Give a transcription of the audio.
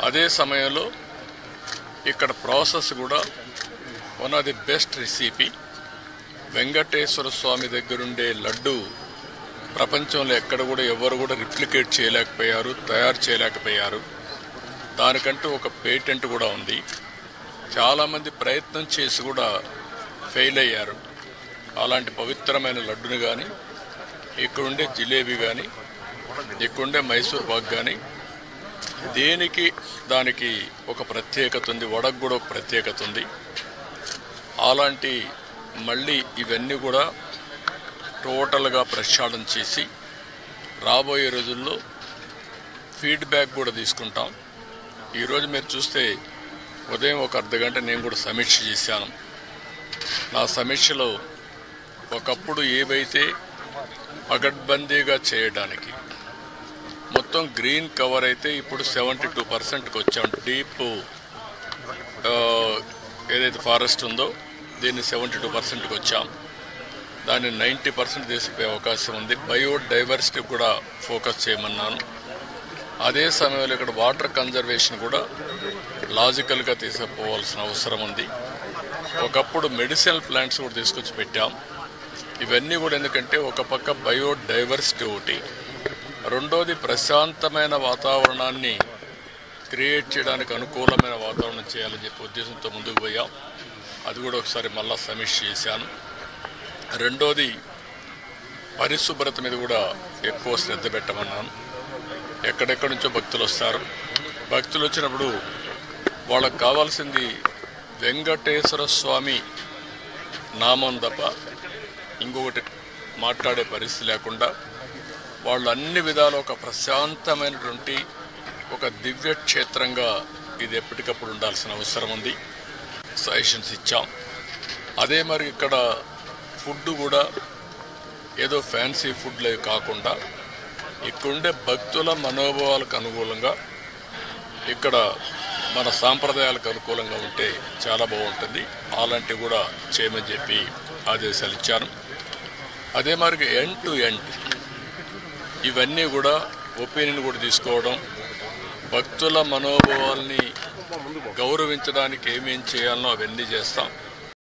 అదే సమయంలో ఇక్కడ ప్రాసెస్ కూడా one of the best recipe. Venkateswara Swami దగ్గరుండే లడ్డు ప్రపంచంలో ఎక్కడ కూడా ఎవరు కూడా రిప్లికేట్ చేయలేకపోయారు, తయారు చేయలేకపోయారు. దానికంటూ ఒక పేటెంట్ కూడా ఉంది. చాలామంది ప్రయత్నం చేసి కూడా ఫెయిల్ అయ్యారు. అలాంటి పవిత్రమైన లడ్డుని కానీ, ఇక్కడుండే జిలేబీ కానీ, ఇక్కడుండే మైసూర్ పాక్ కానీ దానికి ఒక ప్రత్యేకత ఉంది. వడకు కూడా ఒక ప్రత్యేకత ఉంది. అలాంటి మళ్ళీ ఇవన్నీ కూడా టోటల్గా ప్రక్షాళన చేసి రాబోయే రోజుల్లో ఫీడ్బ్యాక్ కూడా తీసుకుంటాం. ఈరోజు మీరు చూస్తే ఉదయం ఒక అర్ధగంట నేను కూడా సమీక్ష చేశాను. నా సమీక్షలో ఒకప్పుడు ఏవైతే పగడ్బందీగా చేయడానికి మొత్తం గ్రీన్ కవర్ అయితే ఇప్పుడు 72%కి వచ్చాం. డీప్ ఏదైతే ఫారెస్ట్ ఉందో దీన్ని 72%కి వచ్చాం. దాన్ని 90% తీసిపోయే అవకాశం ఉంది. బయోడైవర్సిటీ కూడా ఫోకస్ చేయమన్నాను. అదే సమయంలో ఇక్కడ వాటర్ కన్జర్వేషన్ కూడా లాజికల్గా తీసుకుపోవాల్సిన అవసరం ఉంది. ఒకప్పుడు మెడిసినల్ ప్లాంట్స్ కూడా తీసుకొచ్చి పెట్టాం. ఇవన్నీ కూడా ఎందుకంటే ఒక పక్క బయోడైవర్సిటీ ఒకటి, రెండోది ప్రశాంతమైన వాతావరణాన్ని క్రియేట్ చేయడానికి అనుకూలమైన వాతావరణం చేయాలని చెప్పి ఉద్దేశంతో ముందుకు పోయాం. అది కూడా ఒకసారి మళ్ళా సమీక్ష చేశాను. రెండోది పరిశుభ్రత మీద కూడా ఎక్కువ శ్రద్ధ పెట్టమన్నాను. ఎక్కడెక్కడి నుంచో భక్తులు వస్తారు. భక్తులు వచ్చినప్పుడు వాళ్ళకు కావాల్సింది వెంకటేశ్వర స్వామి నామం తప్ప ఇంకొకటి మాట్లాడే పరిస్థితి లేకుండా వాళ్ళు అన్ని విధాలు ఒక ప్రశాంతమైనటువంటి ఒక దివ్య క్షేత్రంగా ఇది ఎప్పటికప్పుడు ఉండాల్సిన అవసరం ఉంది. సజెషన్స్ ఇచ్చాం. అదే మరి ఇక్కడ ఫుడ్ కూడా ఏదో ఫ్యాన్సీ ఫుడ్లే కాకుండా ఇక్కడుండే భక్తుల మనోభావాలకు అనుకూలంగా, ఇక్కడ మన సాంప్రదాయాలకు అనుకూలంగా ఉంటే చాలా బాగుంటుంది. అలాంటివి కూడా చేయమని చెప్పి ఆదేశాలు ఇచ్చాను. అదే మరి ఎండ్ టు ఎండ్ ఇవన్నీ కూడా ఒపీనియన్ కూడా తీసుకోవడం, భక్తుల మనోభావాల్ని గౌరవించడానికి ఏమేం చేయాలనో అవన్నీ చేస్తాం.